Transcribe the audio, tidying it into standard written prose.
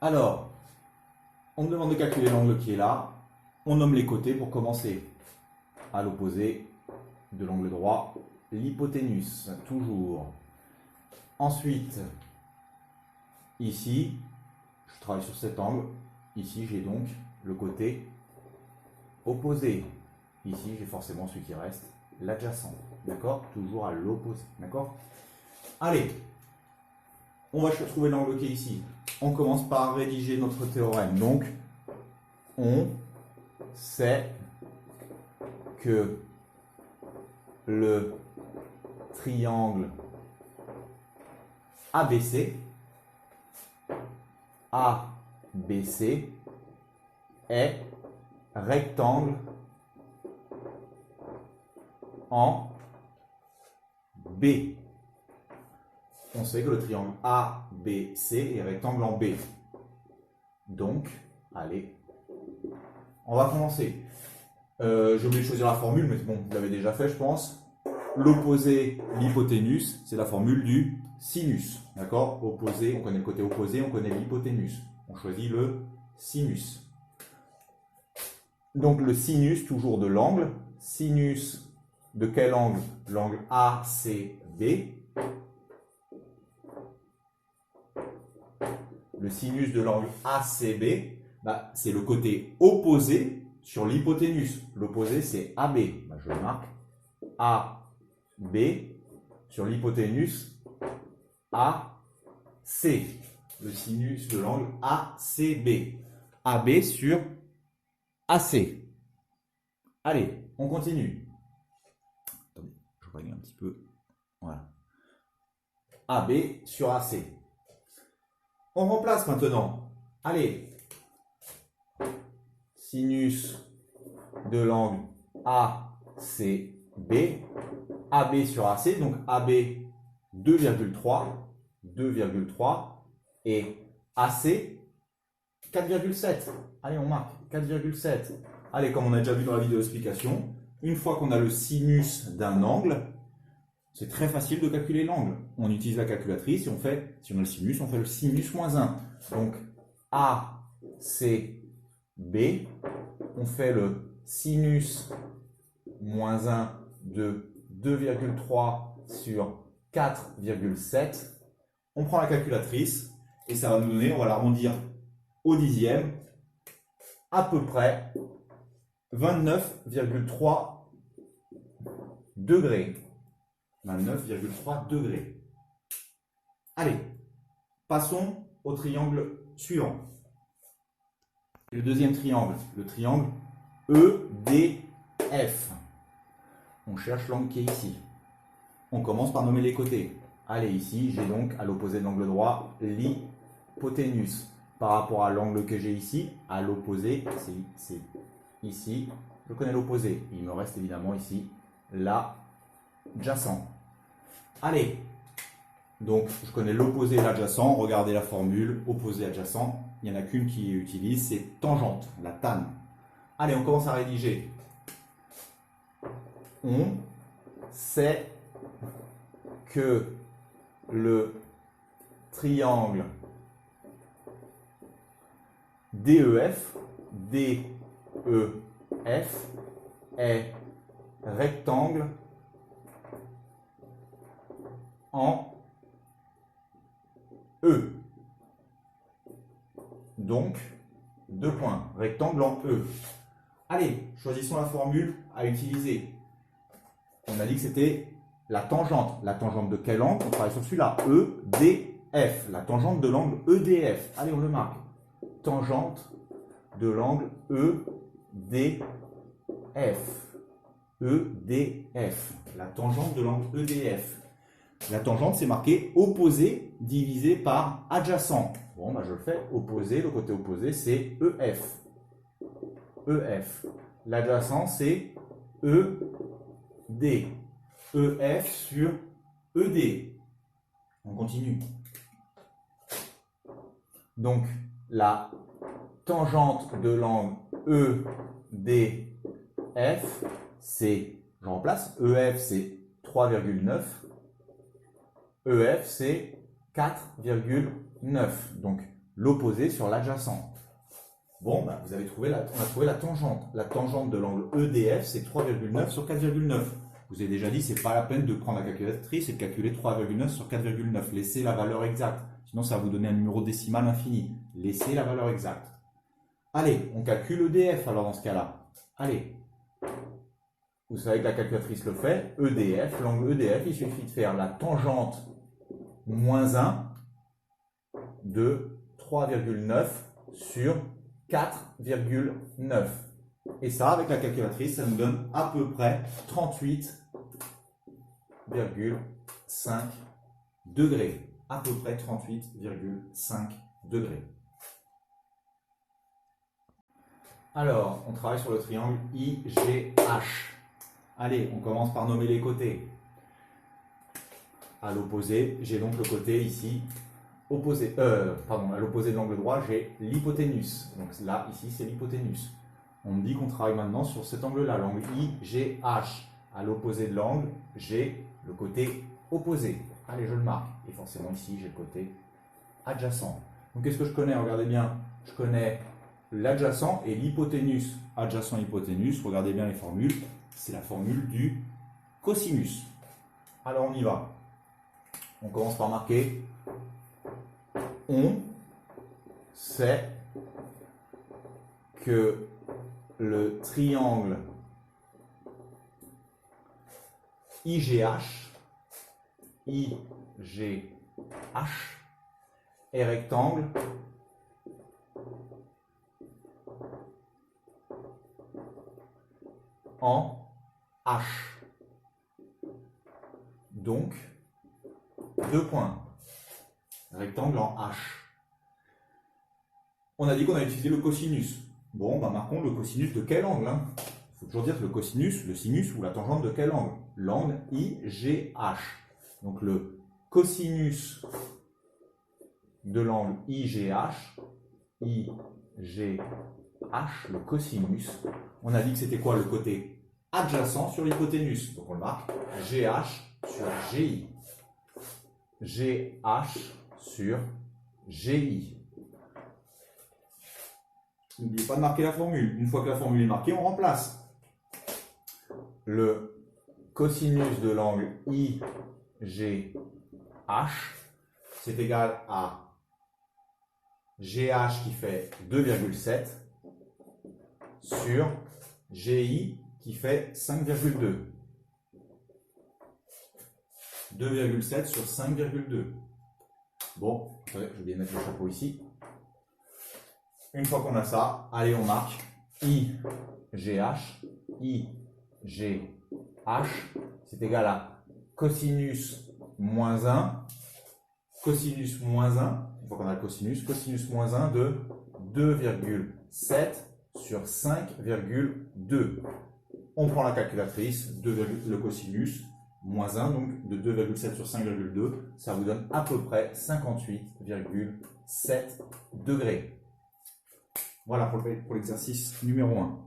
Alors, on me demande de calculer l'angle qui est là. On nomme les côtés pour commencer. À l'opposé de l'angle droit, l'hypoténuse, toujours. Ensuite, ici, je travaille sur cet angle. Ici, j'ai donc le côté opposé. Ici, j'ai forcément celui qui reste, l'adjacent. D'accord? Toujours à l'opposé. D'accord? Allez, on va trouver l'angle qui est ici. On commence par rédiger notre théorème. Donc, on sait que le triangle ABC est rectangle en B. On sait que le triangle ABC est rectangle en B. Donc, allez, on va commencer. J'ai oublié de choisir la formule, mais bon, vous l'avez déjà fait, je pense. L'opposé, l'hypoténuse, c'est la formule du sinus. D'accord? Opposé, on connaît le côté opposé, on connaît l'hypoténuse. On choisit le sinus. Donc le sinus, toujours de l'angle. Sinus de quel angle? L'angle ACB. Le sinus de l'angle ACB, c'est le côté opposé sur l'hypoténuse. L'opposé, c'est AB. Je le marque. AB sur l'hypoténuse AC. Le sinus de l'angle ACB. AB sur AC. Allez, on continue. Attendez, je règle un petit peu. Voilà. AB sur AC. On remplace maintenant. Allez. Sinus de l'angle ACB. AB sur AC. Donc AB 2,3 et AC 4,7. Allez, on marque 4,7. Allez, comme on a déjà vu dans la vidéo explication, une fois qu'on a le sinus d'un angle, c'est très facile de calculer l'angle. On utilise la calculatrice et on fait, si on a le sinus, on fait le sinus moins 1. Donc, ACB, on fait le sinus moins 1 de 2,3 sur 4,7. On prend la calculatrice et ça va nous donner, on va l'arrondir au dixième, à peu près 29,3 degrés. 29,3 degrés. Allez, passons au triangle suivant. Le deuxième triangle, le triangle EDF. On cherche l'angle qui est ici. On commence par nommer les côtés. Allez, ici, j'ai donc à l'opposé de l'angle droit l'hypoténuse. Par rapport à l'angle que j'ai ici, à l'opposé, c'est ici, je connais l'opposé. Il me reste évidemment ici l'adjacent. Allez, donc je connais l'opposé et l'adjacent. Regardez la formule, opposé, adjacent. Il n'y en a qu'une qui utilise, c'est tangente, la tan. Allez, on commence à rédiger. On sait que le triangle DEF est rectangle en E. Donc, 2 points. Rectangle en E. Allez, choisissons la formule à utiliser. On a dit que c'était la tangente. La tangente de quel angle? On travaille sur celui-là. EDF. La tangente de l'angle EDF. Allez, on le marque. Tangente de l'angle EDF. EDF. La tangente de l'angle EDF. La tangente, c'est marqué opposé divisé par adjacent. Bon, je le fais. Opposé, le côté opposé, c'est EF. EF. L'adjacent, c'est ED. EF sur ED. On continue. Donc, la tangente de l'angle EDF, c'est, je remplace, EF c'est 3,9, EF c'est 4,9. Donc l'opposé sur l'adjacent. Bon, ben, vous avez trouvé on a trouvé la tangente. La tangente de l'angle EDF, c'est 3,9 sur 4,9. Je vous ai déjà dit, c'est pas la peine de prendre la calculatrice et de calculer 3,9 sur 4,9. Laissez la valeur exacte. Sinon, ça va vous donner un numéro décimal infini. Laissez la valeur exacte. Allez, on calcule EDF alors dans ce cas-là. Allez. Vous savez que la calculatrice le fait. EDF, l'angle EDF, il suffit de faire la tangente moins 1 de 3,9 sur 4,9. Et ça, avec la calculatrice, ça nous donne à peu près 38,5 degrés. À peu près 38,5 degrés. Alors, on travaille sur le triangle IGH. Allez, on commence par nommer les côtés. À l'opposé, j'ai donc le côté ici opposé. À l'opposé de l'angle droit, j'ai l'hypoténuse. Donc là, ici, c'est l'hypoténuse. On me dit qu'on travaille maintenant sur cet angle-là, l'angle IGH. À l'opposé de l'angle, j'ai le côté opposé. Allez, je le marque. Et forcément, ici, j'ai le côté adjacent. Donc, qu'est-ce que je connais? Regardez bien. Je connais l'adjacent et l'hypoténuse. Adjacent, hypoténuse. Regardez bien les formules. C'est la formule du cosinus. Alors, on y va. On commence par marquer. On sait que le triangle IGH est rectangle en H. Donc, 2 points. Rectangle en H. On a dit qu'on a utilisé le cosinus. Bon, ben marquons le cosinus de quel angle? Il faut toujours dire que le cosinus, le sinus ou la tangente de quel angle? L'angle IGH. Donc le cosinus de l'angle IGH, le cosinus, on a dit que c'était quoi le côté adjacent sur l'hypoténuse? Donc on le marque GH sur GI. GH sur GI. N'oubliez pas de marquer la formule. Une fois que la formule est marquée, on remplace. Le cosinus de l'angle IGH, c'est égal à GH qui fait 2,7 sur GI qui fait 5,2. 2,7 sur 5,2. Bon, je vais bien mettre le chapeau ici. Une fois qu'on a ça, allez, on marque IGH. C'est égal à cosinus moins 1. Cosinus moins 1. Une fois qu'on a le cosinus moins 1 de 2,7 sur 5,2. On prend la calculatrice, le cosinus moins 1, donc de 2,7 sur 5,2, ça vous donne à peu près 58,7 degrés. Voilà pour l'exercice numéro 1.